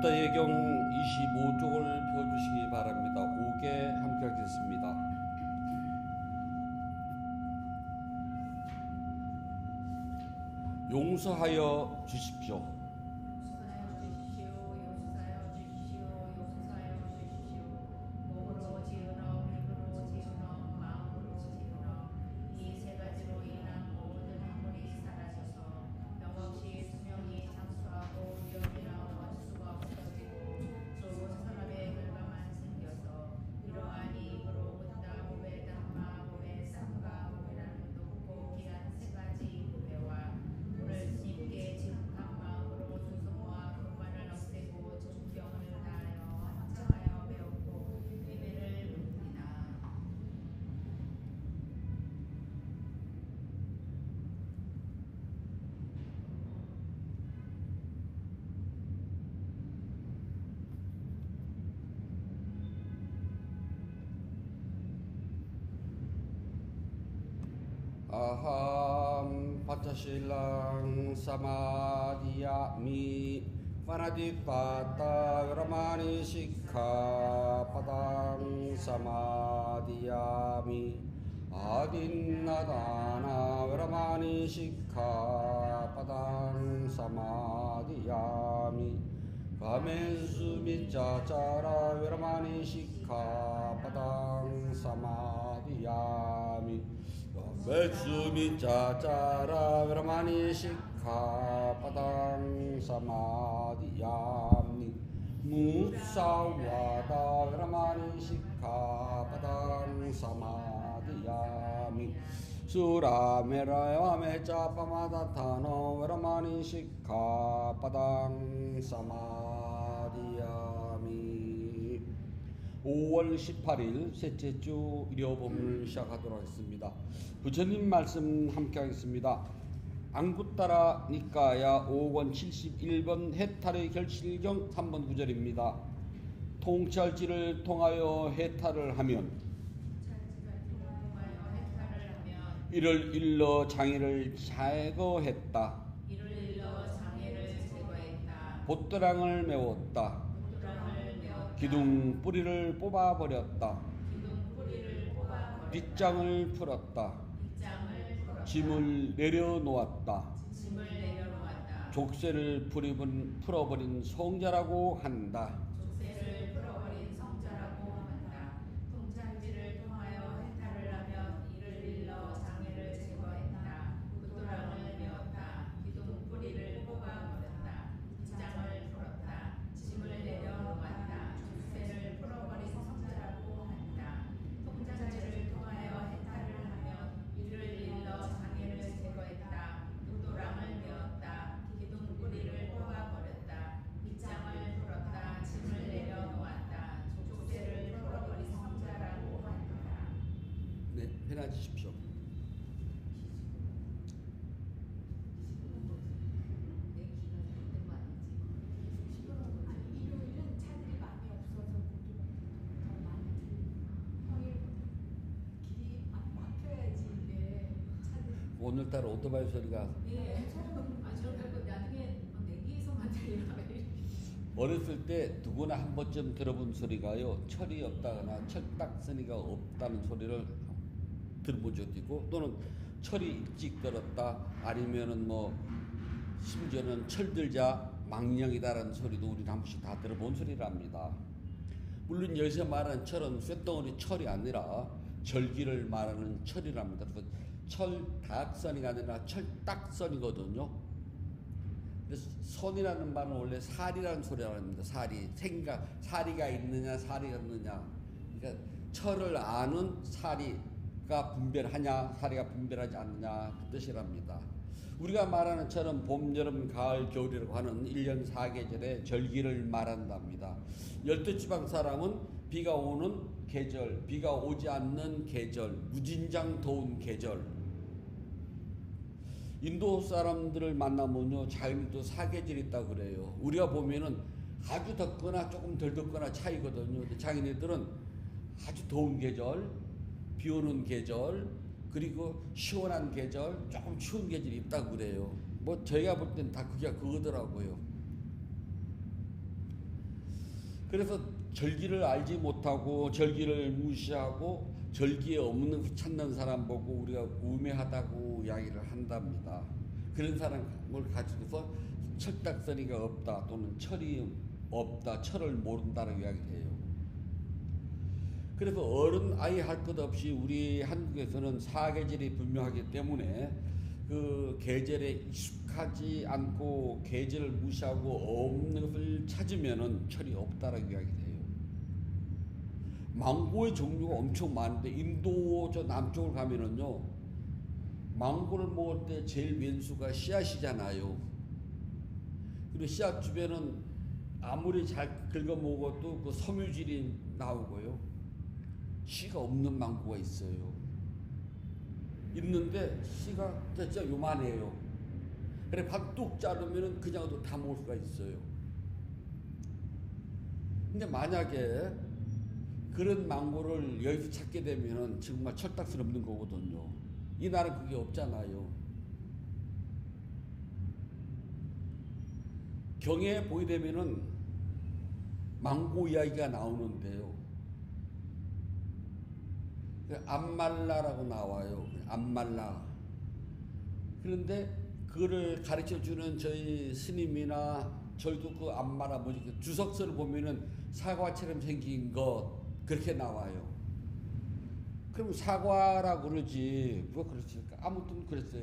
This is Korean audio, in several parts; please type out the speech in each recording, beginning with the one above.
부다 예경 25쪽을 펴주시기 바랍니다. 5개 함께 하겠습니다. 용서하여 주십시오. 용서하여 주십시오. 용서하여 주십시오. 용서하여 주십시오. 몸으로 지으러 입으로 지으러 마음으로 지으러 이 세 가지로 인한 모든 학문이 사라져서 영없이 수명이 장수하고 위험이나 원수가 없어지고 좁은 사람의 결과만 생겨서 이러한 입으로 묻다 보배 담마 보배 쌍가 보배라는 높고 귀한 세 가지 보배와 오늘 스님께 지극한 마음으로 수소와 근관을 없애고 존경을 다하여 합장하여 배웠고 예배를 묻니다. 아함 파차실랑 사마디야미 파나디파타 그라마니 시카 파당 사마디야미 아딘나다나 그라마니 시카 파당 사마디야미 가멘수미짜짜라 그라마니 시카 파당 사마디야미 메수미 짜짜라 브라마니 시카 파당 사마디야미 무사와다 브라마니 시카 파당 사마디야미 수라메라야메 짜파마다타노 브라마니 시카 파당 사마디야미. 5월 18일 셋째 주 일요법을 시작하도록 하겠습니다. 부처님 말씀 함께 하겠습니다. 앙구따라 니까야 5권 71번 해탈의 결실경 3번 9절입니다. 통찰지를 통하여 해탈을 하면 이를 일러 장애를 제거했다. 보따랑을 메웠다. 기둥 뿌리를 뽑아버렸다. 빗장을 풀었다. 짐을 내려놓았다. 족쇄를 풀어버린 성자라고 한다. 통찰지를 통하여 해탈을 하면 이를 일러 장애를 제거했다. 부도랑을 메웠다. 기둥 뿌리를 뽑아버렸다. 빗장을 풀었다. 짐을 내려놓았다. 족쇄를 풀어버린 성자라고 한다. 통찰지를 통하여 해탈을 하면 이를 일러 장애를 제거했다. 부도랑을 메웠다. 기둥 뿌리를 뽑아버렸다. 빗장을 풀었다. 짐을 내려놓았다. 족쇄를 풀어버린 성자라고 한다. 네, 편하시십시오. 일요일은 차들이 많이 없어서 더 많이 평일보다 길이 막혀야지 이게 차들이. 오늘따라 오토바이 소리가 네, 저는 나중에 내기에서만 들리나 어렸을 때 누구나 한 번쯤 들어본 소리가요. 철이 없다거나 철딱서니가 없다는 소리를 들어본 적도 있고, 또는 철이 일찍 들었다, 아니면은 뭐 심지어는 철들자 망령이다라는 소리도 우리는 한 번씩 다 들어본 소리랍니다. 물론 여기서 말하는 철은 쇳덩어리 철이 아니라 절기를 말하는 철이랍니다. 그래서 철닭선이가 아니라 철딱선이거든요. 그래서 선이라는 말은 원래 살이라는 소리라고 합니다. 살이 생각, 살이가 있느냐 살이가 없느냐. 그러니까 철을 아는 살이가 분별하냐 살이가 분별하지 않느냐 그 뜻이랍니다. 우리가 말하는 철은 봄, 여름, 가을, 겨울이라고 하는 1년 4계절의 절기를 말한답니다. 열두지방 사람은 비가 오는 계절, 비가 오지 않는 계절, 무진장 더운 계절. 인도 사람들을 만나면요, 자기들도 사계절이 있다고 그래요. 우리가 보면은 아주 덥거나 조금 덜 덥거나 차이거든요. 근데 자기네들은 아주 더운 계절, 비 오는 계절, 그리고 시원한 계절, 조금 추운 계절이 있다고 그래요. 뭐 저희가 볼 땐 다 그게 그거더라고요. 그래서 절기를 알지 못하고 절기를 무시하고 절기에 없는 걸 찾는 사람 보고 우리가 우매하다고 이야기를 한답니다. 그런 사람을 가지고서 철딱서니가 없다 또는 철이 없다, 철을 모른다는 이야기를 해요. 그래서 어른 아이 할 것 없이 우리 한국에서는 사계절이 분명하기 때문에 그 계절에 익숙하지 않고 계절을 무시하고 없는 것을 찾으면은 철이 없다라고 이야기를 해요. 망고의 종류가 엄청 많은데 인도 저 남쪽을 가면은요 망고를 먹을 때 제일 왼수가 씨앗이잖아요. 그리고 씨앗 주변은 아무리 잘 긁어 먹어도 그 섬유질이 나오고요. 씨가 없는 망고가 있어요. 있는데 씨가 진짜 요만해요. 그래 반 뚝 자르면은 그냥도 다 먹을 수가 있어요. 근데 만약에 그런 망고를 여기서 찾게 되면은 정말 철딱선 없는 거거든요. 이 나라는 그게 없잖아요. 경에 보게 되면은 망고 이야기가 나오는데요. 암말라라고 나와요. 암말라. 그런데 그거를 가르쳐 주는 저희 스님이나 저희도 그 암말라 뭐지 그 주석서를 보면은 사과처럼 생긴 것 그렇게 나와요. 그럼 사과라고 그러지 뭐 그랬을까? 아무튼 그랬어요.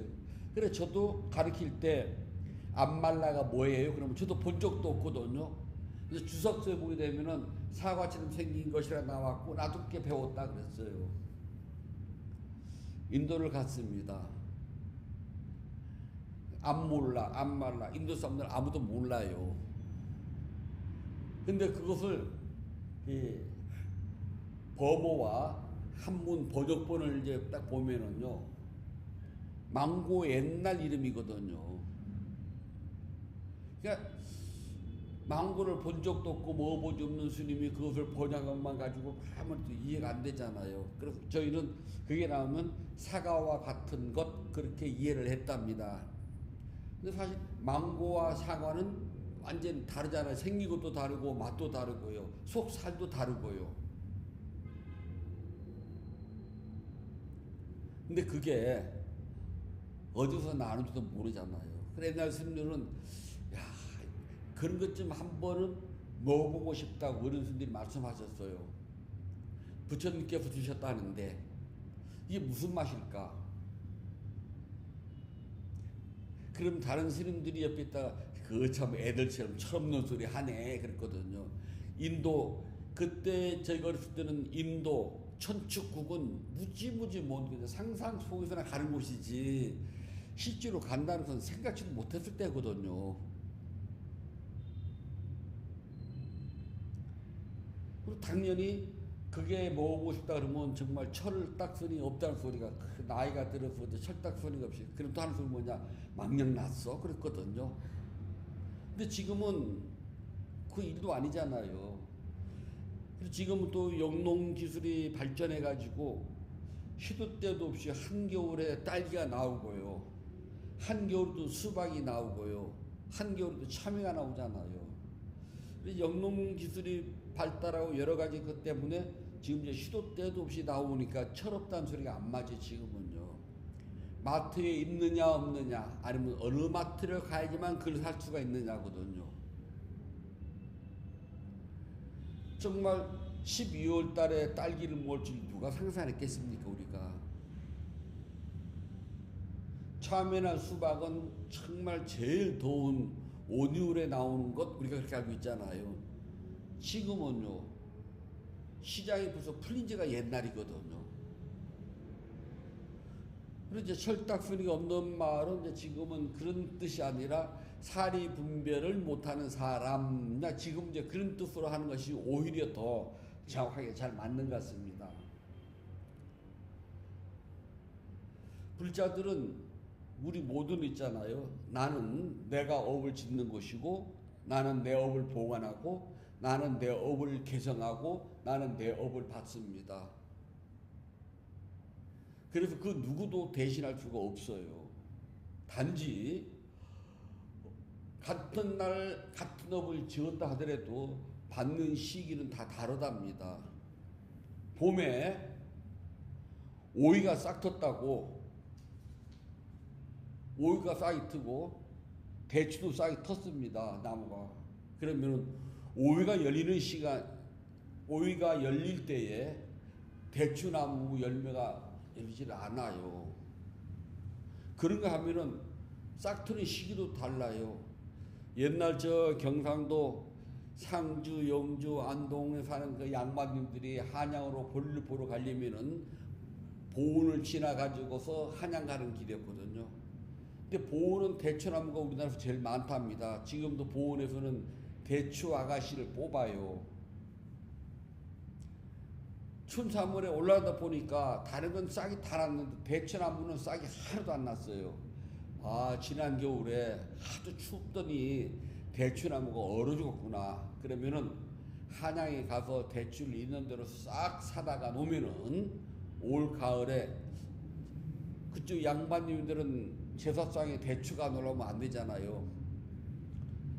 그래 저도 가르칠 때 암말라가 뭐예요? 그러면 저도 본 적도 없거든요. 그래서 주석서에 보게 되면은 사과처럼 생긴 것이라 나왔고 나도 그렇게 배웠다 그랬어요. 인도를 갔습니다. 암말라. 인도 사람들 아무도 몰라요. 근데 그것을 버버와 한문 번역본을 이제 딱 보면은요, 망고 옛날 이름이거든요. 그러니까 망고를 본 적도 없고 먹어본 적 없는 스님이 그것을 번역만 가지고 하면 이해가 안 되잖아요. 그래서 저희는 그게 나오면 사과와 같은 것 그렇게 이해를 했답니다. 근데 사실 망고와 사과는 완전히 다르잖아요. 생긴 것도 다르고 맛도 다르고요. 속 살도 다르고요. 근데 그게 어디서 나는지도 모르잖아요. 그래 옛날 스님들은 야 그런 것 좀 한 번은 먹어보고 싶다고 어른 스님들이 말씀하셨어요. 부처님께서 주셨다는데 이게 무슨 맛일까? 그럼 다른 스님들이 옆에 있다가 그 참 애들처럼 철없는 소리 하네 그랬거든요. 인도 그때 저희가 어렸을 때는 인도 천축국은 무지무지 먼 곳에 상상 속에서나 가는 곳이지 실제로 간다는 건 생각지도 못했을 때거든요. 그리고 당연히 그게 먹고 싶다 그러면 정말 철딱선이 없다는 소리가 나이가 들어서 철딱선이 없이 그럼 또 하는 소리 뭐냐 망령 났어 그랬거든요. 근데 지금은 그 일도 아니잖아요. 그래서 지금은 또 영농 기술이 발전해 가지고 시도 때도 없이 한겨울에 딸기가 나오고요. 한겨울도 수박이 나오고요. 한겨울도 참외가 나오잖아요. 영농 기술이 발달하고 여러 가지 것 때문에 지금 이제 시도 때도 없이 나오니까 철없다는 소리가 안 맞지 지금은요. 마트에 있느냐 없느냐 아니면 어느 마트를 가야지만 그걸 살 수가 있느냐거든요. 정말 12월 달에 딸기를 먹을 줄 누가 상상했겠습니까 우리가. 참외나 수박은 정말 제일 더운 온유울에 나오는 것 우리가 그렇게 알고 있잖아요. 지금은요 시장이 벌써 풀린 지가 옛날이거든요. 그래서 이제 철딱서니가 없는 말은 이제 지금은 그런 뜻이 아니라 사리 분별을 못하는 사람, 지금 이제 그런 뜻으로 하는 것이 오히려 더 정확하게 잘 맞는 것 같습니다. 불자들은 우리 모두는 있잖아요. 나는 내가 업을 짓는 것이고, 나는 내 업을 보관하고, 나는 내 업을 개성하고, 나는 내 업을 받습니다. 그래서 그 누구도 대신할 수가 없어요. 단지 같은 날 같은 업을 지었다 하더라도 받는 시기는 다 다르답니다. 봄에 오이가 싹 텄다고 오이가 싹이 트고 대추도 싹이 텄습니다. 나무가. 그러면 오이가 열리는 시간, 오이가 열릴 때에 대추나무 열매가 열리질 않아요. 그런가 하면은 싹 트는 시기도 달라요. 옛날 저 경상도 상주, 영주, 안동에 사는 그 양반님들이 한양으로 볼일 보러 가려면은 보은을 지나가지고서 한양 가는 길이었거든요. 근데 보은은 대추나무가 우리나라에서 제일 많답니다. 지금도 보은에서는 대추 아가씨를 뽑아요. 춘삼월에 올라가다 보니까 다른 건 싹이 다 났는데 대추나무는 싹이 하나도 안 났어요. 아, 지난 겨울에 하도 춥더니 대추나무가 얼어 죽었구나. 그러면은 한양에 가서 대추를 있는 대로 싹 사다가 놓으면은 올 가을에 그쪽 양반님들은 제사상에 대추가 놀라면 안 되잖아요.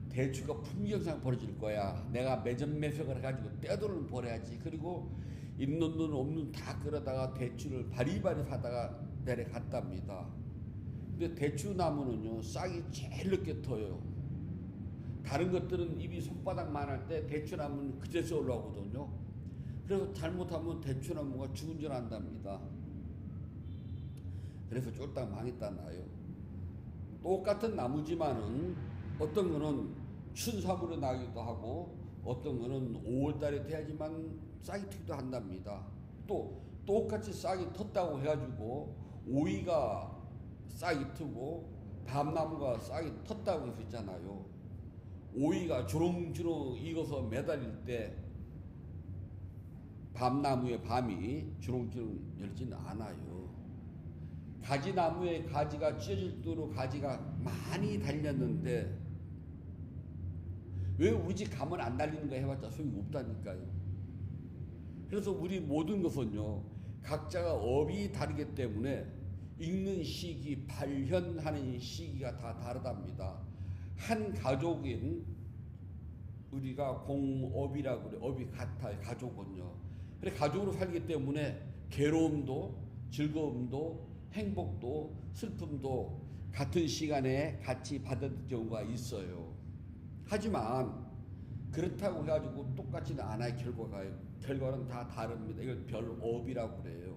대추가 풍경상 벌어질 거야. 내가 매점매석을 해가지고 떼돈을 벌어야지. 그리고 있는 돈 없는 돈 다 끌어다가 대추를 바리바리 사다가 내려갔답니다. 근데 대추나무는요 싹이 제일 늦게 터요. 다른 것들은 잎이 손바닥만 할 때 대추나무는 그제서 올라오거든요. 그래서 잘못하면 대추나무가 죽은 줄 안답니다. 그래서 쫄딱 망했다 나요. 똑같은 나무지만은 어떤 거는 춘삼월에 나기도 하고 어떤 거는 5월달에 돼야지만 싹이 트기도 한답니다. 또 똑같이 싹이 텄다고 해가지고 오이가 싹이 트고 밤나무가 싹이 텄다고 해서 있잖아요. 오이가 주렁주렁 익어서 매달릴 때 밤나무의 밤이 주렁주렁 열지는 않아요. 가지나무의 가지가 찢어질 정도로 가지가 많이 달렸는데 왜 우리 집 가면 안 달리는 거 해봤자 소용이 없다니까요. 그래서 우리 모든 것은요 각자가 업이 다르기 때문에 읽는 시기, 발현하는 시기가 다 다르답니다. 한 가족인 우리가 공업이라고 그래. 업이 같아요. 가족은요. 그래 가족으로 살기 때문에 괴로움도 즐거움도 행복도 슬픔도 같은 시간에 같이 받을 경우가 있어요. 하지만 그렇다고 해가지고 똑같지는 않아요. 결과는 다 다릅니다. 이걸 별업이라고 그래요.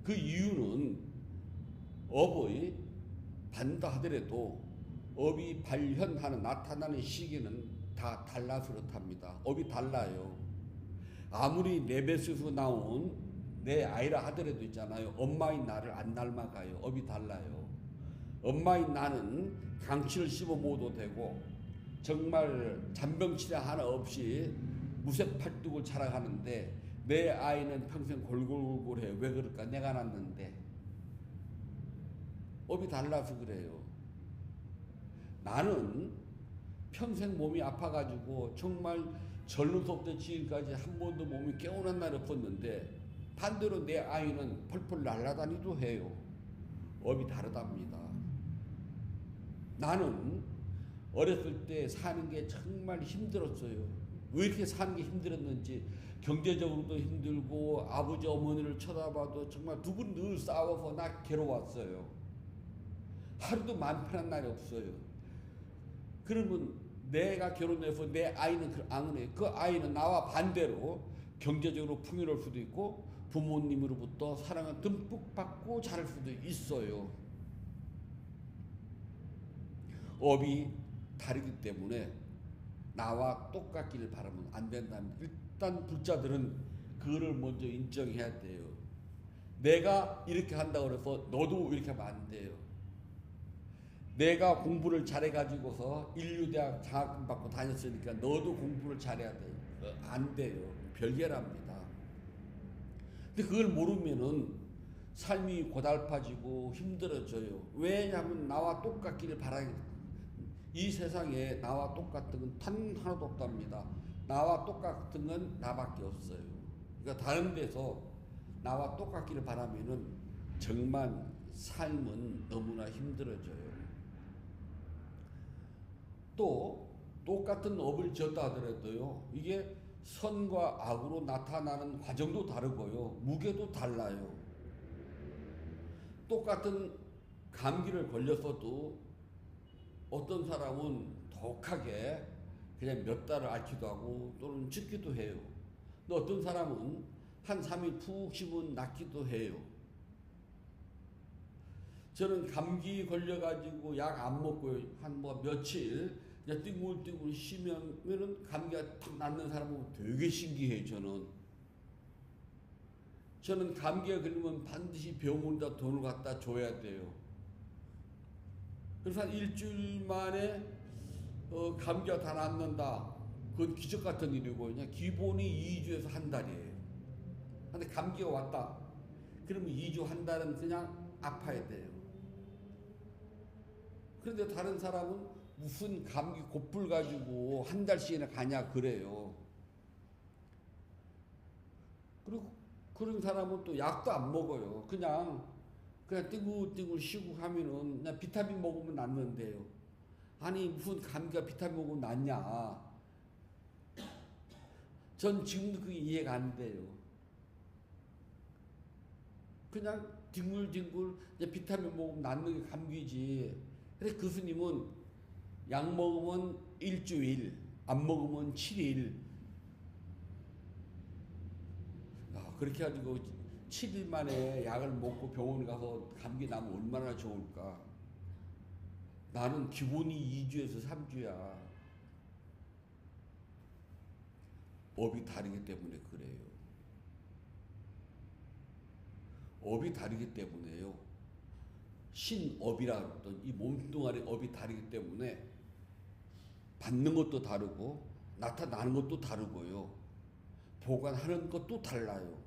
그 이유는 업의 반다 하더라도 업이 발현하는 나타나는 시기는 다 달라서 그렇답니다. 업이 달라요. 아무리 내 뱃속에서 나온 내 아이라 하더라도 있잖아요. 엄마인 나를 안 닮아가요. 업이 달라요. 엄마인 나는 강치를 씹어 먹어도 되고 정말 잔병치레 하나 없이 무쇠팔뚝을 자라가는데 내 아이는 평생 골골골골해. 왜 그럴까? 내가 낳았는데. 업이 달라서 그래요. 나는 평생 몸이 아파가지고 정말 전로부터 지금까지 한 번도 몸이 깨어난 날이 없었는데 반대로 내 아이는 펄펄 날아다니도 해요. 업이 다르답니다. 나는 어렸을 때 사는 게 정말 힘들었어요. 왜 이렇게 사는 게 힘들었는지 경제적으로도 힘들고 아버지 어머니를 쳐다봐도 정말 두 분 늘 싸워서 나 괴로웠어요. 하루도 마음 편한 날이 없어요. 그러면 내가 결혼해서 내 아이는 그 아이는 나와 반대로 경제적으로 풍요로울 수도 있고 부모님으로부터 사랑을 듬뿍 받고 자랄 수도 있어요. 업이 다르기 때문에 나와 똑같기를 바라면 안 된답니다. 일단 불자들은 그거를 먼저 인정해야 돼요. 내가 이렇게 한다고 해서 너도 이렇게 하면 안 돼요. 내가 공부를 잘해가지고서 인류대학 장학금 받고 다녔으니까 너도 공부를 잘해야 돼요. 안 돼요. 별개랍니다. 근데 그걸 모르면은 삶이 고달파지고 힘들어져요. 왜냐하면 나와 똑같기를 바라기. 이 세상에 나와 똑같은 건 단 하나도 없답니다. 나와 똑같은 건 나밖에 없어요. 그러니까 다른 데서 나와 똑같기를 바라면은 정말 삶은 너무나 힘들어져요. 또 똑같은 업을 지었다 하더라도요. 이게 선과 악으로 나타나는 과정도 다르고요. 무게도 달라요. 똑같은 감기를 걸렸어도 어떤 사람은 독하게 그냥 몇 달을 앓기도 하고 또는 죽기도 해요. 근데 어떤 사람은 한 3일 푹 쉬면 낫기도 해요. 저는 감기 걸려가지고 약 안 먹고 한 뭐 며칠 그냥 띵글띵글 쉬면은 감기가 탁 낫는 사람은 되게 신기해요. 저는 감기가 걸리면 반드시 병원에다 돈을 갖다 줘야 돼요. 그래서 한 일주일 만에 감기가 다 낫는다. 그건 기적 같은 일이고 그냥 기본이 2주에서 한 달이에요. 근데 감기가 왔다. 그러면 2주 한 달은 그냥 아파야 돼요. 그런데 다른 사람은 무슨 감기 곧불 가지고 한 달씩이나 가냐 그래요. 그리고 그런 사람은 또 약도 안 먹어요. 그냥 띵글띵글 쉬고 하면은 그냥 비타민 먹으면 낫는데요. 아니 무슨 감기가 비타민 먹으면 낫냐. 전 지금도 그게 이해가 안 돼요. 그냥 뒹굴뒹굴 비타민 먹으면 낫는 게 감기지. 그래서 교수님은 약 먹으면 일주일, 안 먹으면 7일. 그렇게 가지고 7일 만에 약을 먹고 병원에 가서 감기 나면 얼마나 좋을까. 나는 기본이 2주에서 3주야. 업이 다르기 때문에 그래요. 업이 다르기 때문에요. 신업이라 어떤 이 몸뚱아리 업이 다르기 때문에 받는 것도 다르고 나타나는 것도 다르고요. 보관하는 것도 달라요.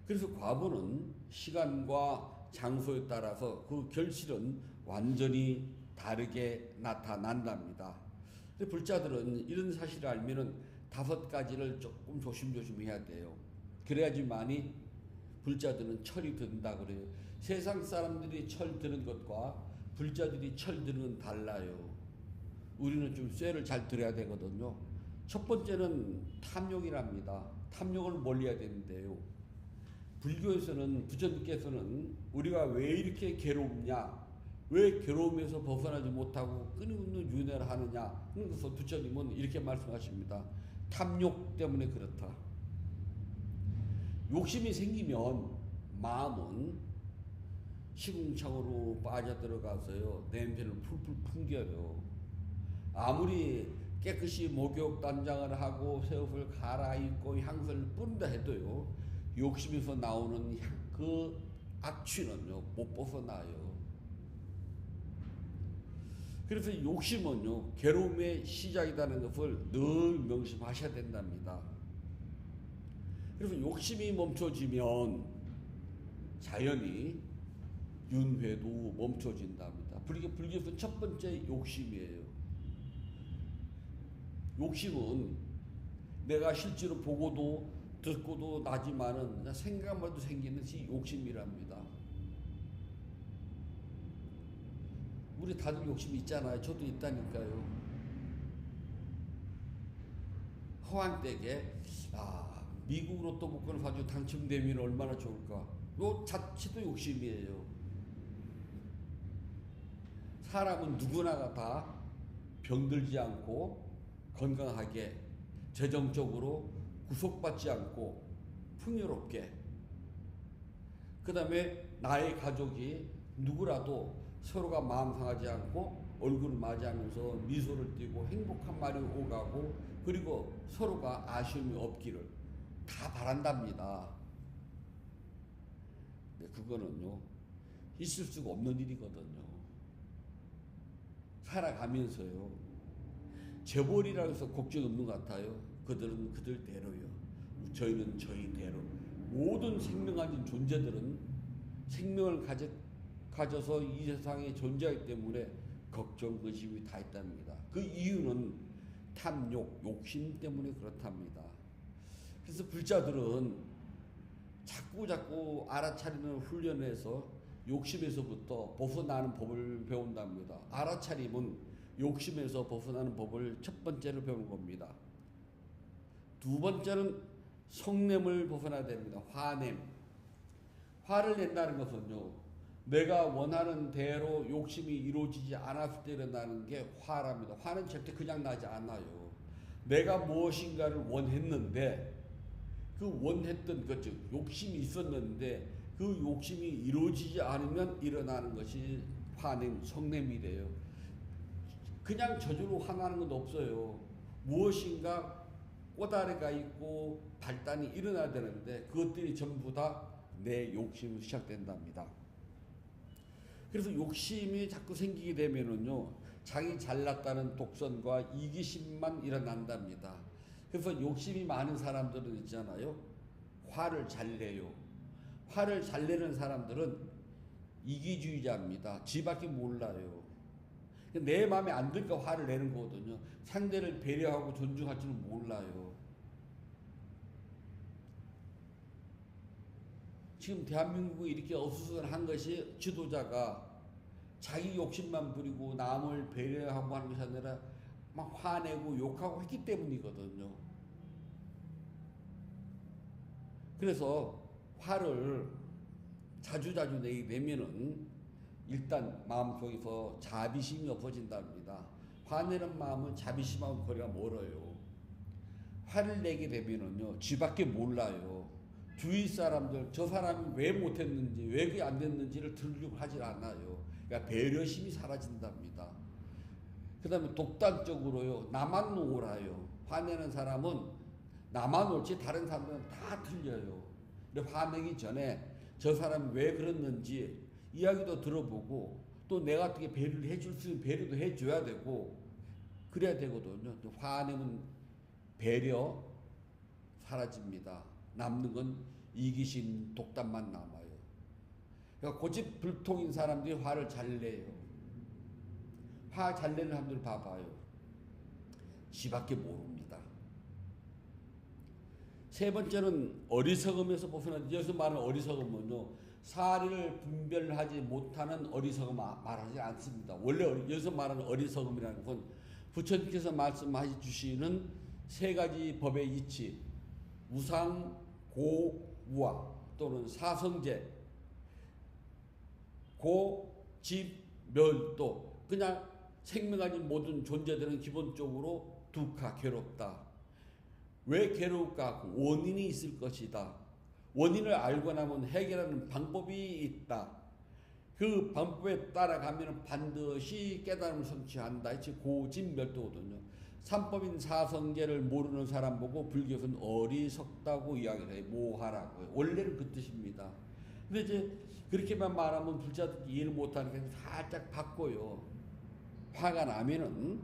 그래서 과보는 시간과 장소에 따라서 그 결실은 완전히 다르게 나타난답니다. 근데 불자들은 이런 사실을 알면은 5가지를 조금 조심조심 해야 돼요. 그래야지만이 불자들은 철이 든다 그래요. 세상 사람들이 철 드는 것과 불자들이 철 드는 건 달라요. 우리는 좀 쇠를 잘 들어야 되거든요. 첫 번째는 탐욕이랍니다. 탐욕을 멀리해야 되는데요. 불교에서는 부처님께서는 우리가 왜 이렇게 괴롭냐, 왜 괴로움에서 벗어나지 못하고 끊임없는 윤회를 하느냐. 그래서 부처님은 이렇게 말씀하십니다. 탐욕 때문에 그렇다. 욕심이 생기면 마음은 시궁창으로 빠져들어가서요 냄새를 풀풀 풍겨요. 아무리 깨끗이 목욕 단장을 하고 새 옷을 갈아입고 향수를 뿌린다 해도요 욕심에서 나오는 그 악취는요 못 벗어나요. 그래서 욕심은요 괴로움의 시작이라는 것을 늘 명심하셔야 된답니다. 그래서 욕심이 멈춰지면 자연히 윤회도 멈춰진답니다. 불교에서 첫 번째 욕심이에요. 욕심은 내가 실제로 보고도 듣고도 나지만은 생각만 해도 생기는 것이 욕심이랍니다. 우리 다들 욕심 있잖아요. 저도 있다니까요. 허한때게 미국 로또 복권을 가지고 당첨되면 얼마나 좋을까. 요 자체도 욕심이에요. 사람은 누구나 다 병들지 않고 건강하게 재정적으로 구속받지 않고 풍요롭게, 그 다음에 나의 가족이 누구라도 서로가 마음 상하지 않고 얼굴을 맞이하면서 미소를 띠고 행복한 말이 오가고 그리고 서로가 아쉬움이 없기를 다 바란답니다. 근데 그거는요 있을 수가 없는 일이거든요. 살아가면서요 재벌이라고 해서 걱정 없는 것 같아요. 그들은 그들대로요. 저희는 저희대로. 모든 생명 가진 존재들은 생명을 가져서 이 세상에 존재하기 때문에 걱정, 의심이 다 있답니다. 그 이유는 탐욕, 욕심 때문에 그렇답니다. 그래서 불자들은 자꾸 알아차리는 훈련에서 욕심에서부터 벗어나는 법을 배운답니다. 알아차림은 욕심에서 벗어나는 법을 첫 번째로 배우는 겁니다. 두 번째는 성냄을 벗어나야 됩니다. 화냄. 화를 낸다는 것은요, 내가 원하는 대로 욕심이 이루어지지 않았을 때 일어나는 게 화랍니다. 화는 절대 그냥 나지 않아요. 내가 무엇인가를 원했는데 그 원했던 것, 즉 욕심이 있었는데 그 욕심이 이루어지지 않으면 일어나는 것이 화냄, 성냄이 돼요. 그냥 저절로 화나는 건 없어요. 무엇인가 꼬다리가 있고 발단이 일어나야 되는데 그것들이 전부 다 내 욕심으로 시작된답니다. 그래서 욕심이 자꾸 생기게 되면은요, 자기 잘났다는 독선과 이기심만 일어난답니다. 그래서 욕심이 많은 사람들은 있잖아요, 화를 잘 내요. 화를 잘 내는 사람들은 이기주의자입니다. 지밖에 몰라요. 내 마음에 안 들까 화를 내는 거거든요. 상대를 배려하고 존중할 줄은 몰라요. 지금 대한민국이 이렇게 어수선한 것이 지도자가 자기 욕심만 부리고 남을 배려하고 하는 것이 아니라 막 화내고 욕하고 했기 때문이거든요. 그래서 화를 자주자주 내게 되면은 일단 마음속에서 자비심이 없어진답니다. 화내는 마음은 자비심하고 거리가 멀어요. 화를 내게 되면은요, 지밖에 몰라요. 주위 사람들, 저 사람이 왜 못했는지, 왜 그게 안 됐는지를 들으려고 하질 않아요. 그러니까 배려심이 사라진답니다. 그 다음에 독단적으로요, 나만 옳아요. 화내는 사람은 나만 옳지 다른 사람들은 다 틀려요. 근데 화내기 전에 저 사람이 왜 그랬는지 이야기도 들어보고 또 내가 어떻게 배려를 해줄 수 있는 배려도 해줘야 되고 그래야 되거든요. 화내면 배려 사라집니다. 남는 건 이기심, 독단만 남아요. 그러니까 고집불통인 사람들이 화를 잘 내요. 화 잘 내는 사람들 봐봐요. 지밖에 모릅니다. 세 번째는 어리석음에서 벗어나는, 여기서 말하는 어리석음은요, 사리를 분별하지 못하는 어리석음 말하지 않습니다. 원래 여기서 말하는 어리석음이라는 건 부처님께서 말씀해 주시는 세 가지 법의 이치, 우상, 고, 우와 또는 사성제, 고, 집, 멸도, 그냥 생명가진 모든 존재들은 기본적으로 두카, 괴롭다. 왜 괴로울까? 원인이 있을 것이다. 원인을 알고 나면 해결하는 방법이 있다. 그 방법에 따라가면 반드시 깨달음을 성취한다. 이게 고진멸도거든요. 삼법인 사성제를 모르는 사람 보고 불교에서는 어리석다고 이야기를 해요. 모하라고요. 원래는 그 뜻입니다. 근데 이제 그렇게만 말하면 불자들이 이해를 못하니까 살짝 바꿔요. 화가 나면은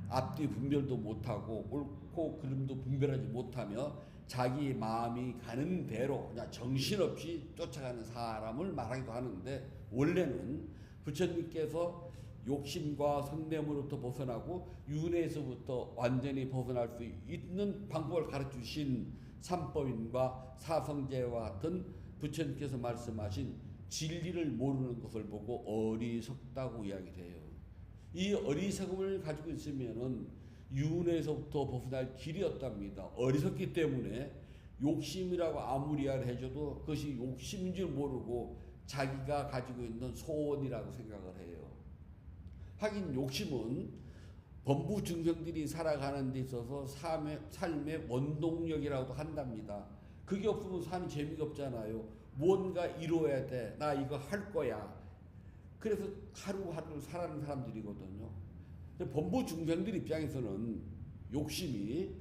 앞뒤 분별도 못하고 옳고 그름도 분별하지 못하며 자기 마음이 가는 대로 그냥 정신없이 쫓아가는 사람을 말하기도 하는데, 원래는 부처님께서 욕심과 성냄으로부터 벗어나고 윤회에서부터 완전히 벗어날 수 있는 방법을 가르치신 삼법인과 사성제와 같은 부처님께서 말씀하신 진리를 모르는 것을 보고 어리석다고 이야기를 해요. 이 어리석음을 가지고 있으면은 윤회에서부터 벗어날 길이 없답니다. 어리석기 때문에 욕심이라고 아무리 이야기를 해줘도 그것이 욕심인 줄 모르고 자기가 가지고 있는 소원이라고 생각을 해요. 하긴 욕심은 범부 중생들이 살아가는 데 있어서 삶의 원동력이라고도 한답니다. 그게 없으면 삶이 재미가 없잖아요. 뭔가 이루어야 돼. 나 이거 할 거야. 그래서 하루하루 살아가는 사람들이거든요. 범부 중생들 입장에서는 욕심이,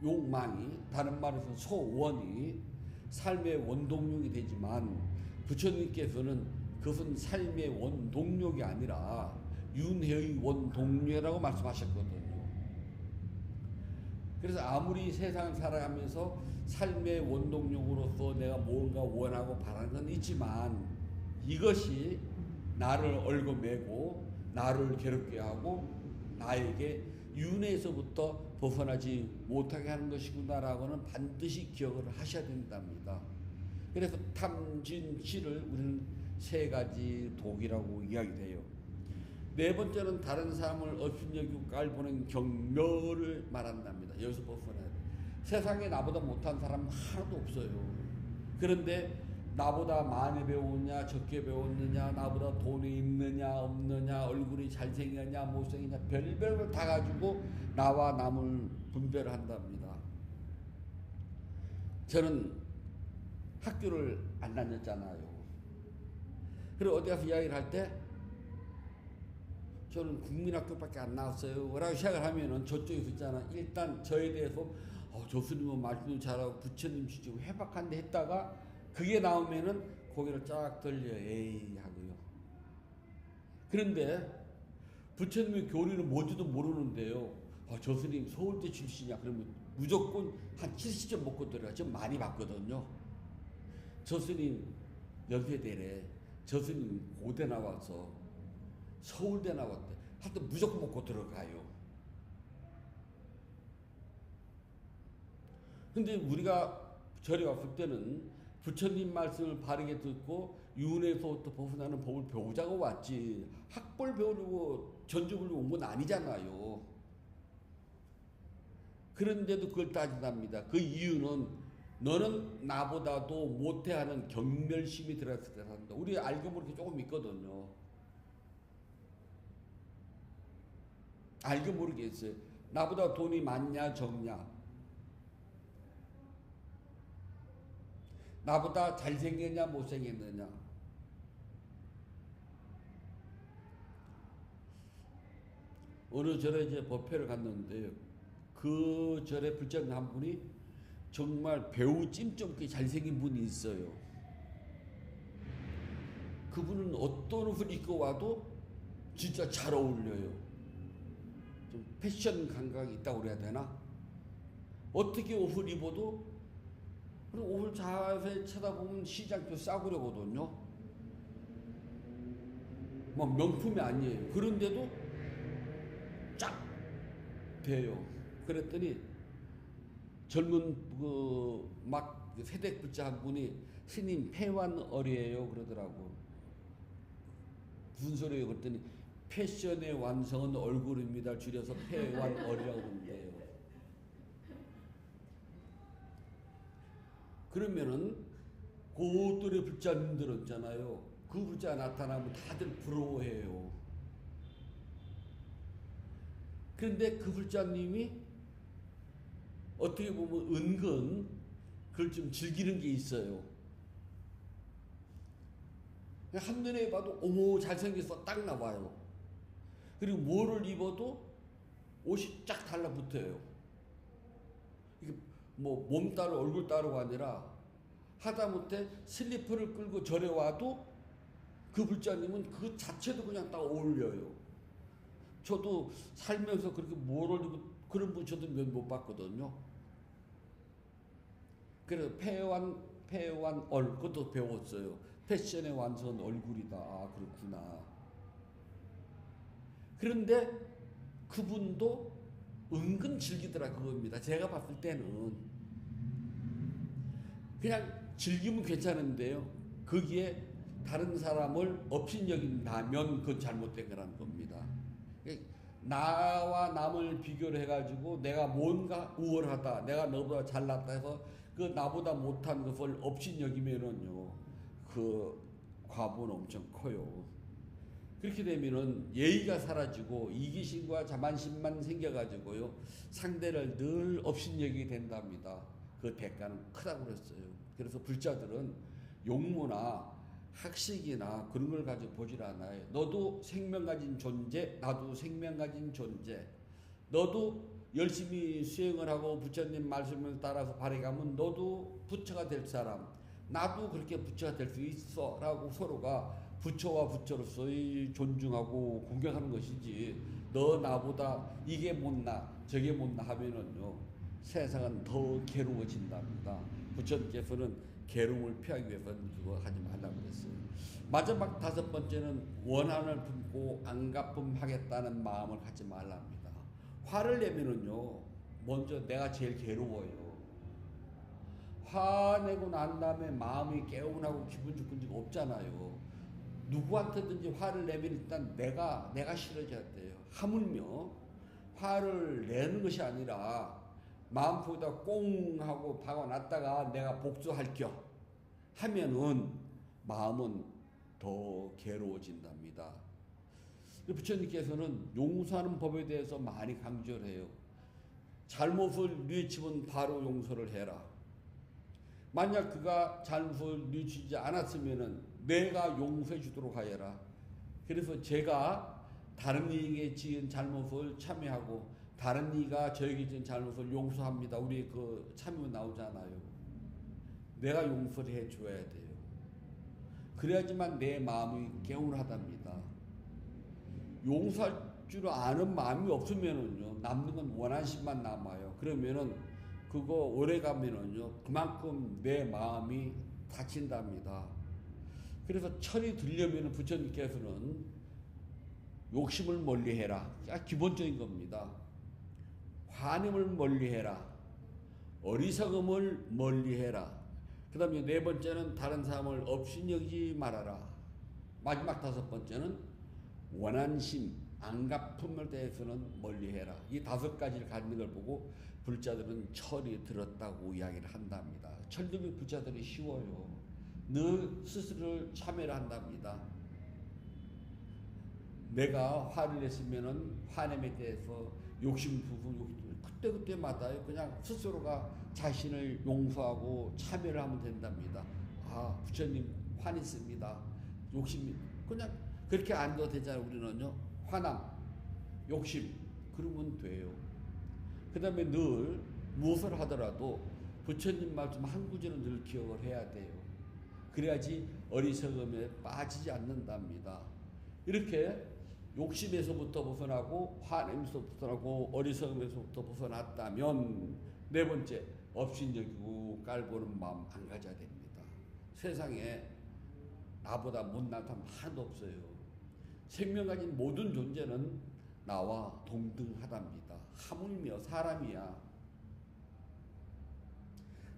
욕망이, 다른 말해서 소원이 삶의 원동력이 되지만 부처님께서는 그것은 삶의 원동력이 아니라 윤회의 원동력이라고 말씀하셨거든요. 그래서 아무리 세상을 살아가면서 삶의 원동력으로서 내가 뭔가 원하고 바라는 건 있지만 이것이 나를 얽어매고 나를 괴롭게 하고 나에게 윤회에서부터 벗어나지 못하게 하는 것이구나라고는 반드시 기억을 하셔야 된답니다. 그래서 탐진치를 우리는 세 가지 독이라고 이야기해요. 네 번째는 다른 사람을 업신여기고 깔보는 경멸을 말한답니다. 여기서 벗어나야 돼. 세상에 나보다 못한 사람 하나도 없어요. 그런데 나보다 많이 배웠냐 적게 배웠느냐, 나보다 돈이 있느냐 없느냐, 얼굴이 잘생겼냐 못생겼냐, 별별 걸 다 가지고 나와 남을 분별을 한답니다. 저는 학교를 안 다녔잖아요. 그리고 어디 가서 이야기를 할 때 저는 국민학교밖에 안 나왔어요 라고 시작을 하면은 저쪽에서 있잖아, 일단 저에 대해서 교수님은 말씀도 잘하고 부처님 주시고 해박한데 했다가 그게 나오면은 고개를 쫙 돌려 에이 하고요. 그런데 부처님의 교리는 뭔지도 모르는데요, 교수님 서울대 출신이야 그러면 무조건 한 70점 먹고 들어가. 좀 많이 봤거든요. 교수님 연세대래, 교수님 고대 나와서 서울대 나왔대. 하여튼 무조건 먹고 들어가요. 근데 우리가 절에 왔을 때는 부처님 말씀을 바르게 듣고 윤회에서부터 벗어나는 법을 배우자고 왔지, 학벌 배우려고 전주 부르고 온 건 아니잖아요. 그런데도 그걸 따진답니다. 그 이유는 너는 나보다도 못해하는 경멸심이 들어있을 때 산다. 우리 알고 모르게 조금 있거든요. 알고 모르겠어요. 나보다 돈이 많냐 적냐, 나보다 잘생겼냐 못생겼느냐. 어느 절에 이제 법회를 갔는데 그 절에 불자님 한 분이 정말 배우 찜좀기 잘생긴 분이 있어요. 그분은 어떤 옷을 입고 와도 진짜 잘 어울려요. 좀 패션 감각이 있다고 그래야 되나? 어떻게 옷을 입어도, 그리고 옷을 자세히 쳐다보면 시장표 싸구려거든요. 뭐 명품이 아니에요. 그런데도 쫙 돼요. 그랬더니 젊은 막 세댁 불자 한 분이 스님 폐완어리예요 그러더라고. 무슨 소리예요? 그랬더니 패션의 완성은 얼굴입니다. 줄여서 폐완어리라고 그러는데요. 그러면은 고들의 불자님들 있잖아요. 그 불자 나타나면 다들 부러워해요. 그런데 그 불자님이 어떻게 보면 은근 그걸 좀 즐기는 게 있어요. 한눈에 봐도 어머 잘생겼어 딱 나와요. 그리고 뭐를 입어도 옷이 쫙 달라붙어요. 이게 뭐 몸 따로 얼굴 따로가 아니라 하다못해 슬리퍼를 끌고 절에 와도 그 불자님은 그 자체도 그냥 딱 어울려요. 저도 살면서 그렇게 뭐를 입고 그런 분 저도 몇 못 봤거든요. 그래서 폐완얼 그것도 배웠어요. 패션의 완성 얼굴이다. 아 그렇구나. 그런데 그분도 은근 즐기더라 그겁니다. 제가 봤을 때는 그냥 즐기면 괜찮은데요, 거기에 다른 사람을 업신여긴다면 그건 잘못된 거라는 겁니다. 나와 남을 비교를 해가지고 내가 뭔가 우월하다, 내가 너보다 잘났다 해서 그 나보다 못한 것을 업신여기면은요 그 과보는 엄청 커요. 그렇게 되면은 예의가 사라지고 이기심과 자만심만 생겨가지고요 상대를 늘 업신여기게 된답니다. 그 대가는 크다고 그랬어요. 그래서 불자들은 용모나 학식이나 그런 걸 가지고 보질 않아요. 너도 생명 가진 존재, 나도 생명 가진 존재. 너도 열심히 수행을 하고 부처님 말씀을 따라서 발해가면 너도 부처가 될 사람, 나도 그렇게 부처가 될 수 있어 라고 서로가 부처와 부처로서의 존중하고 공경하는 것이지, 너 나보다 이게 못나 저게 못나 하면은요 세상은 더 괴로워진답니다. 부처님께서는 괴로움을 피하기 위해서는 그거 하지 말라고 그랬어요. 마지막 다섯 번째는 원한을 품고 안갚음하겠다는 마음을 갖지 말랍니다. 화를 내면은요 먼저 내가 제일 괴로워요. 화내고 난 다음에 마음이 개운하고 기분 좋은 적 없잖아요. 누구한테든지 화를 내면 일단 내가 싫어져야 돼요. 하물며 화를 내는 것이 아니라 마음속에다 꽁 하고 박아놨다가 내가 복수할 겸 하면은 마음은 더 괴로워진답니다. 부처님께서는 용서하는 법에 대해서 많이 강조를 해요. 잘못을 뉘우치면 바로 용서를 해라. 만약 그가 잘못을 뉘우치지 않았으면은 내가 용서해 주도록 하여라. 그래서 제가 다른 이에게 지은 잘못을 참여하고 다른 이가 저에게 지은 잘못을 용서합니다. 우리 그 참여 나오잖아요. 내가 용서를 해줘야 돼요. 그래야지만 내 마음이 개운하답니다. 용서할 줄 아는 마음이 없으면은요, 남는 건 원한심만 남아요. 그러면은 그거 오래 가면은요, 그만큼 내 마음이 다친답니다. 그래서 철이 들려면은 부처님께서는 욕심을 멀리해라. 기본적인 겁니다. 환음을 멀리해라. 어리석음을 멀리해라. 그 다음에 네 번째는 다른 사람을 업신여기지 말아라. 마지막 다섯 번째는 원한심, 안갚음에 대해서는 멀리해라. 이 다섯 가지를 갖는 걸 보고 불자들은 철이 들었다고 이야기를 한답니다. 철들이 불자들이 쉬워요. 늘 스스로를 참회를 한답니다. 내가 화를 냈으면은 화냄에 대해서 욕심 부분 그때마다 그냥 스스로가 자신을 용서하고 참여를 하면 된답니다. 아, 부처님 화냈습니다. 욕심이 그냥 그렇게 안 둬도 되잖아요. 우리는요. 화남, 욕심 그러면 돼요. 그 다음에 늘 무엇을 하더라도 부처님 말씀 한 구절은 늘 기억을 해야 돼요. 그래야지 어리석음에 빠지지 않는답니다. 이렇게 욕심에서부터 벗어나고 화냄에서부터 벗어나고 어리석음에서부터 벗어났다면 네 번째 업신여기고 깔보는 마음 안 가져야 됩니다. 세상에 나보다 못난 사람 하나도 없어요. 생명 가진 모든 존재는 나와 동등하답니다. 하물며 사람이야.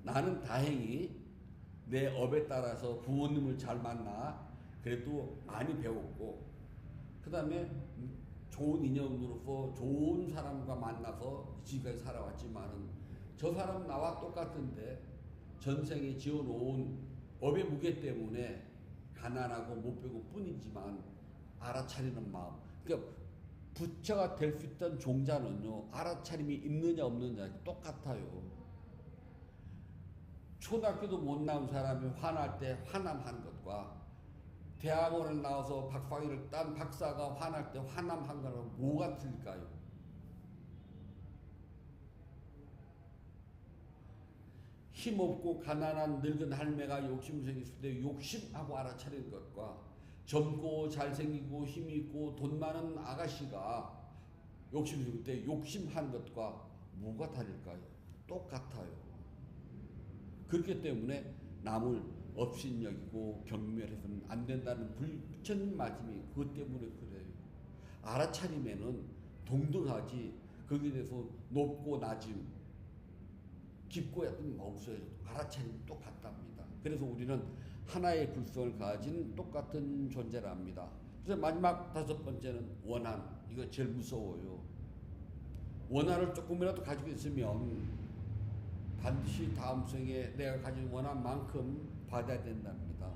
나는 다행히 내 업에 따라서 부모님을 잘 만나 그래도 많이 배웠고 그 다음에 좋은 인연으로서 좋은 사람과 만나서 지금까지 살아왔지만은 저 사람 나와 똑같은데 전생에 지어놓은 업의 무게 때문에 가난하고 못 배울 뿐이지만 알아차리는 마음. 그러니까 부처가 될 수 있던 종자는요, 알아차림이 있느냐 없느냐 똑같아요. 초등학교도 못 나온 사람이 화날 때 화남한 것과 대학원을 나와서 박사학위를 딴 박사가 화날 때 화남한 거랑 뭐가 틀릴까요? 힘없고 가난한 늙은 할매가 욕심생이 있을 때 욕심하고 알아차리는 것과 젊고 잘생기고 힘있고 돈 많은 아가씨가 욕심생일 때 욕심한 것과 뭐가 다를까요? 똑같아요. 그렇기 때문에 남을 업신여기고 경멸해서는 안 된다는 부처님 말씀이 그것 때문에 그래요. 알아차리면은 동등하지 거기에 대해서 높고 낮음 깊고 얕은 없어요. 알아차리면 똑같답니다. 그래서 우리는 하나의 불성을 가진 똑같은 존재랍니다. 그래서 마지막 다섯 번째는 원한. 이거 제일 무서워요. 원한을 조금이라도 가지고 있으면 반드시 다음 생에 내가 가진 원한만큼 받아야 된답니다.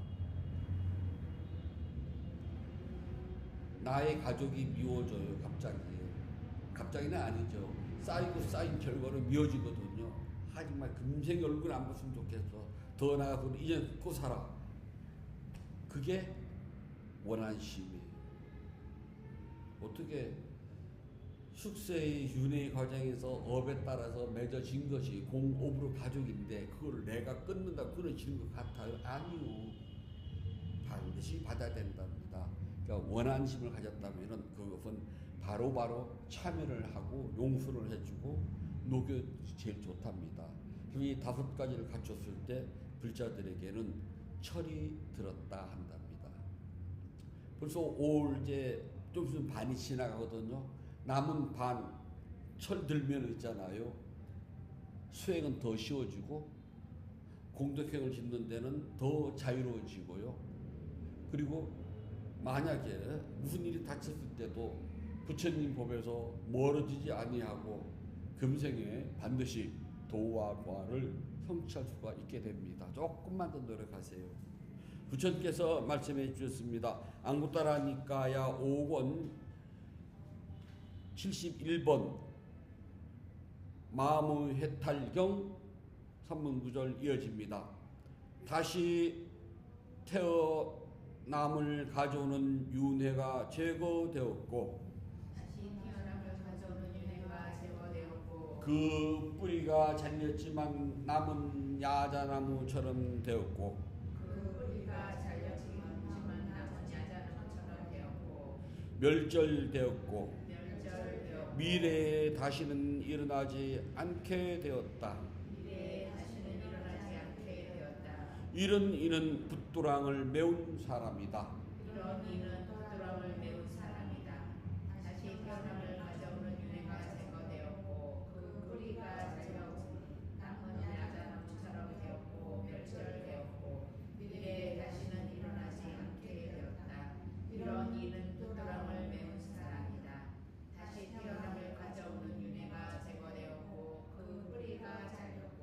나의 가족이 미워져요. 갑자기는 아니죠. 쌓인 결과로 미워지거든요. 하지만 금세 얼굴 안 봤으면 좋겠어. 더 나아가서 이제 꼭 살아. 그게 원한심이에요. 어떻게 숙세의 윤회의 과정에서 업에 따라서 맺어진 것이 공업으로 가족인데 그걸 내가 끊는다 끊어지는 것 같아요? 아니요. 반드시 받아야 된답니다. 그러니까 원한심을 가졌다면 그것은 바로바로 참여를 하고 용서를 해주고 녹여 제일 좋답니다. 이 다섯 가지를 갖췄을 때 불자들에게는 철이 들었다 한답니다. 벌써 올 이제 좀 있으면 반이 지나가거든요. 남은 반 철 들면 있잖아요. 수행은 더 쉬워지고 공덕행을 짓는 데는 더 자유로워지고요. 그리고 만약에 무슨 일이 닥쳤을 때도 부처님 법에서 멀어지지 아니하고 금생에 반드시 도와 과를 성취할 수가 있게 됩니다. 조금만 더 노력하세요. 부처님께서 말씀해 주셨습니다. 안구따라 니까야 5권 71번 마음의 해탈경 3문구절 이어집니다. 다시 태어남을 가져오는 윤회가 제거되었고 다시 태어남을 가져오는 윤회가 제거되었고 그 뿌리가 잘렸지만 남은 야자나무처럼 되었고 그 뿌리가 잘렸지만 남은 야자나무처럼 되었고 멸절되었고 멸절되었고 미래에 다시는 일어나지 않게 되었다. 미래에 다시는 일어나지 않게 되었다. 이는 붓도랑을 메운 사람이다. 이런 이는 붓도랑을 메운 사람이다. 다시 태어남을 가져오는 윤회가 제거되었고 그 뿌리가 잘렸고 남은 야자나무처럼 되었고 멸절되었고 미래에 다시는 일어나지 않게 되었다. 이런 이는 붓도랑을 메운 사람이다. 다시 태어남을 가져오는 윤회가 제거되었고 그 뿌리가 잘렸고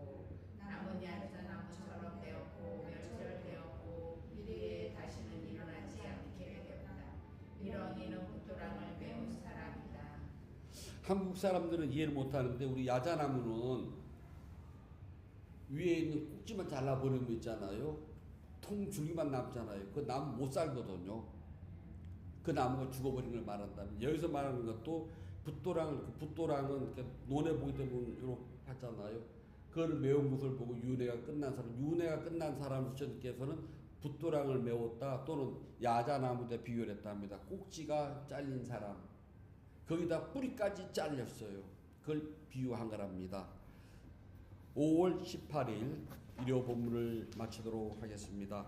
남은 야자나무처럼 되었고 멸절되었고 미래에 다시는 일어나지 않게 되었다. 이런 이는 붓도랑을 메운 사람이다. 한국 사람들은 이해를 못하는데 우리 야자나무는 위에 있는 꼭지만 잘라버리면 있잖아요. 통 줄기만 남잖아요. 그 나무 못 살거든요. 그 나무가 죽어버리는 걸 말한다면 여기서 말하는 것도 붓도랑은 이렇게 논에 보게 되면 이렇게 하잖아요. 그걸 메운 것을 보고 윤회가 끝난 사람 부처님께서는 붓도랑을 메웠다 또는 야자나무에 비유를 했답니다. 꼭지가 잘린 사람 거기다 뿌리까지 잘렸어요. 그걸 비유한 거랍니다. 5월 18일 일요 본문을 마치도록 하겠습니다.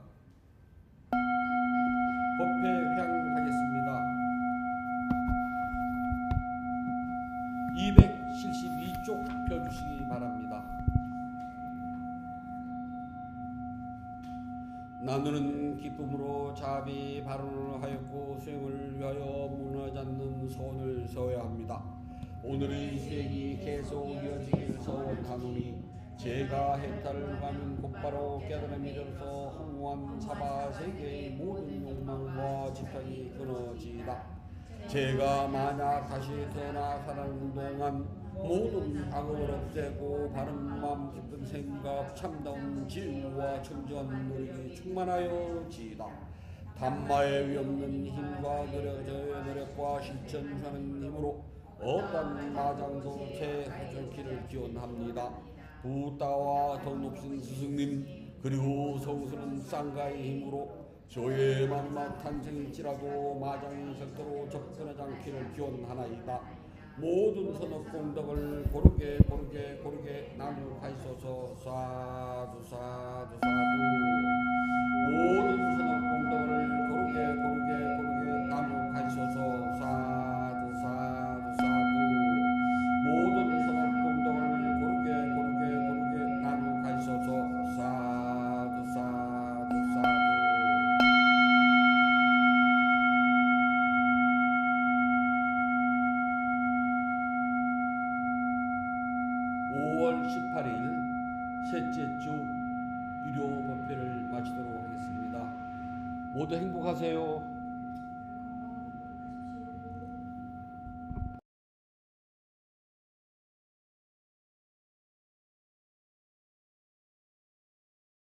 법회 회향하겠습니다. 272쪽 펴주시기 바랍니다. 나누는 기쁨으로 자비 발언을 하였고 수행을 위하여 무너지 않는 선을 서야 합니다. 오늘의 수행이 계속 이어지길 서원하노니 제가 해탈을 가면 곧바로 깨달음이로서 허무한 사바세계의 모든 욕망과 집착이 끊어지다. 제가 만약 다시 태어나 사는 동안 모든 악업을 없애고 바른 마음 깊은 생각 참다운 진리와 청정한 노력이 충만하여 지이다. 단마에 위없는 힘과 저의 노력과 실천하는 힘으로 어떤 마장도 제하줄기를 기원합니다. 부따와 더 높은 스승님 그리고 성스러운 쌍가의 힘으로 저의 마지막 탄생일지라도 마장의 절대로 접근하지 않기를 기원하나이다. 모든 선업 공덕을 고르게 나누가이소서. 사두 사두 사두. 모든 선업 공덕을 고르게 나누가이소서. 사두 사두 사두. 모든 선업 공덕을 고르게 나누가이소서. 사두 사두 사두. 5월 18일 셋째 주 유료 법회를 마치도록 하겠습니다. 모두 행복하세요.